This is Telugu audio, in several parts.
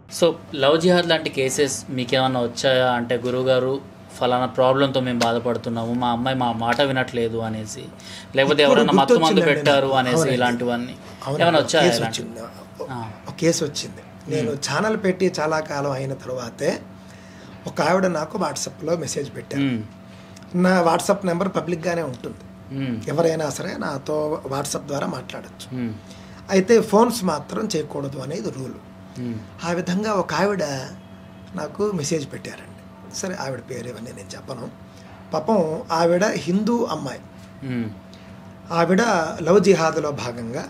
సో లవ్ జిహాద్ లాంటి కేసెస్ మీకేమన్నా వచ్చాయా? అంటే గురువుగారు ఫలానా ప్రాబ్లంతో మేము బాధపడుతున్నాము, మా అమ్మాయి మా మాట వినట్లేదు అనేసి, లేకపోతే ఎవరైనా మత్తు మందు పెట్టారు అనేసి, ఇలాంటివన్నీ ఏమైనా వచ్చాయా? ఒక కేసు వచ్చింది. నేను ఛానల్ పెట్టి చాలా కాలం అయిన తర్వాతే ఒక ఆవిడ నాకు వాట్సాప్లో మెసేజ్ పెట్టారు. నా వాట్సాప్ నెంబర్ పబ్లిక్గానే ఉంటుంది, ఎవరైనా సరే నాతో వాట్సాప్ ద్వారా మాట్లాడచ్చు. అయితే ఫోన్స్ మాత్రం చేయకూడదు అనేది రూలు. ఆ విధంగా ఒక ఆవిడ నాకు మెసేజ్ పెట్టారండి. సరే, ఆవిడ పేరు ఇవన్నీ నేను చెప్పను. పాపం ఆవిడ హిందూ అమ్మాయి. ఆవిడ లవ్ జిహాద్లో భాగంగా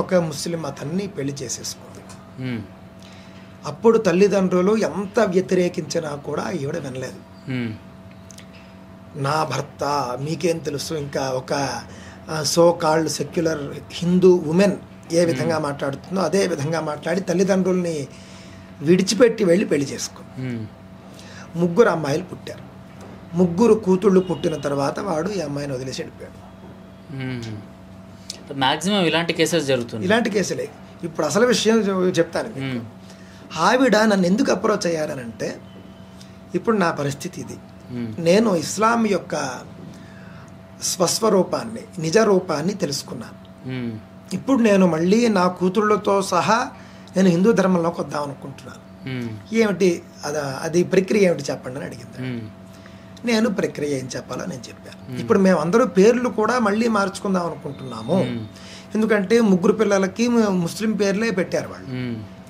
ఒక ముస్లిం అతన్ని పెళ్లి చేసేసుకుంది. అప్పుడు తల్లిదండ్రులు ఎంత వ్యతిరేకించినా కూడా ఈవిడ వినలేదు. నా భర్త మీకేం తెలుసు, ఇంకా ఒక so called secular Hindu women ఏ విధంగా మాట్లాడుతుందో అదే విధంగా మాట్లాడి తల్లిదండ్రుల్ని విడిచిపెట్టి వెళ్ళి పెళ్లి చేసుకుంది. 3 అమ్మాయిలు పుట్టారు. 3 కూతుళ్ళు పుట్టిన తర్వాత వాడు ఈ అమ్మాయిని వదిలేసి వెళ్ళిపోయాడు. మ్యాక్సిమం ఇలాంటి కేసెస్ జరుగుతుంది. ఇలాంటి కేసులే. ఇప్పుడు అసలు విషయం చెప్తాను మీకు. ఆవిడ నన్ను ఎందుకు అప్రోచ్ అయ్యారనంటే, ఇప్పుడు నా పరిస్థితి ఇది. నేను ఇస్లాం యొక్క స్వస్వరూపాన్ని, నిజ రూపాన్ని తెలుసుకున్నాను. ఇప్పుడు నేను మళ్ళీ నా కూతుళ్ళతో సహా నేను హిందూ ధర్మంలోకి వద్దాం అనుకుంటున్నాను. ఏమిటి అది ప్రక్రియ ఏమిటి చెప్పండి అని అడిగింది. నేను ప్రక్రియ ఏం చెప్పాలో నేను చెప్పాను. ఇప్పుడు మేము అందరూ పేర్లు కూడా మళ్ళీ మార్చుకుందాం అనుకుంటున్నాము. ఎందుకంటే 3 పిల్లలకి ముస్లిం పేర్లే పెట్టారు వాళ్ళు.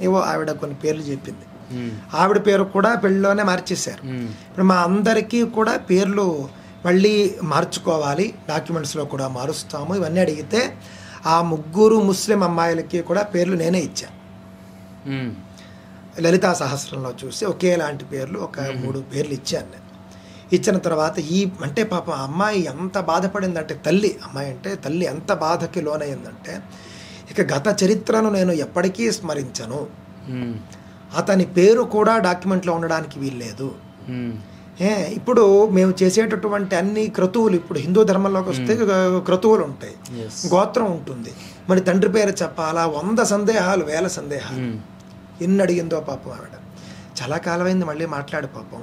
ఏవో ఆవిడ కొన్ని పేర్లు చెప్పింది. ఆవిడ పేరు కూడా పెళ్ళిలోనే మార్చేశారు. ఇప్పుడు మా అందరికీ కూడా పేర్లు మళ్ళీ మార్చుకోవాలి, డాక్యుమెంట్స్లో కూడా మారుస్తాము ఇవన్నీ అడిగితే ఆ 3 ముస్లిం అమ్మాయిలకి కూడా పేర్లు నేనే ఇచ్చాను. లలితా సహస్రంలో చూసి ఒకేలాంటి పేర్లు ఒక 3 పేర్లు ఇచ్చాను నేను. ఇచ్చిన తర్వాత అంటే పాప అమ్మాయి ఎంత బాధపడిందంటే, అమ్మాయి అంటే తల్లి ఎంత బాధకి లోనైందంటే, ఇక గత చరిత్రను నేను ఎప్పటికీ స్మరించను, అతని పేరు కూడా డాక్యుమెంట్లో ఉండడానికి వీల్లేదు. ఇప్పుడు మేము చేసేటటువంటి అన్ని క్రతువులు, ఇప్పుడు హిందూ ధర్మంలోకి వస్తే క్రతువులు ఉంటాయి, గోత్రం ఉంటుంది, మరి తండ్రి పేరు చెప్పాలా, 100 సందేహాలు 1000 సందేహాలు. ఎన్ని అడిగిందో పాపం ఆవిడ. చాలా కాలమైంది మళ్ళీ మాట్లాడు పాపం.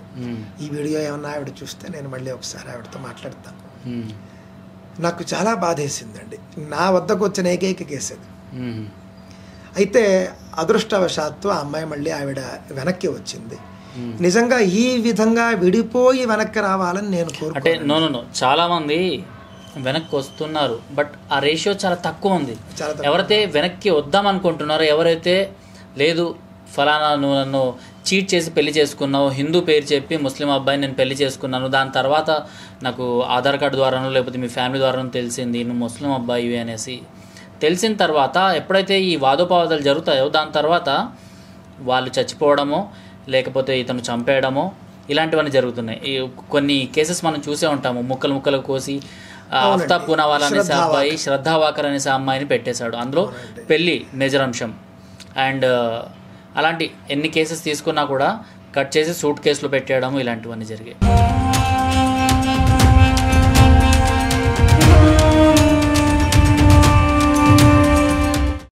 ఈ వీడియో ఏమన్నా ఆవిడ చూస్తే నేను మళ్ళీ ఒకసారి ఆవిడతో మాట్లాడతాను. నాకు చాలా బాధేసిందండి. నా వద్దకు వచ్చిన ఏకైక కేసు అది. అయితే అదృష్టవశాత్తు ఆ అమ్మాయి మళ్ళీ ఆవిడ వెనక్కి వచ్చింది. నిజంగా ఈ విధంగా విడిపోయి వెనక్కి రావాలని నేను కోరుకుంటున్నాను. అంటే నో చాలా మంది వెనక్కి వస్తున్నారు, బట్ ఆ రేషియో చాలా తక్కువ ఉంది. ఎవరైతే వెనక్కి వద్దాం అనుకుంటున్నారో, ఎవరైతే లేదు ఫలానా నువ్వు నన్ను చీట్ చేసి పెళ్లి చేసుకున్నావు, హిందూ పేరు చెప్పి ముస్లిం అబ్బాయిని నేను పెళ్లి చేసుకున్నాను, దాని తర్వాత నాకు ఆధార్ కార్డు ద్వారానో లేకపోతే మీ ఫ్యామిలీ ద్వారానో తెలిసింది నువ్వు ముస్లిం అబ్బాయి అనేసి, తెలిసిన తర్వాత ఎప్పుడైతే ఈ వాదోపవాదాలు జరుగుతాయో దాని తర్వాత వాళ్ళు చచ్చిపోవడమో లేకపోతే ఇతను చంపేయడమో ఇలాంటివన్నీ జరుగుతున్నాయి. ఈ కొన్ని కేసెస్ మనం చూసే ఉంటాము. ముక్కలు కోసి ఆఫ్తాబ్ పూనావాలా అనేసి అబ్బాయి, శ్రద్ధా వాకర్ అనేసి అమ్మాయిని పెట్టేశాడు. అందులో పెళ్ళి మేజర్ అంశం. అండ్ అలాంటి ఎన్ని కేసెస్ తీసుకున్నా కూడా కట్ చేసి సూట్ కేసులో పెట్టేయడము ఇలాంటివన్నీ జరిగాయి.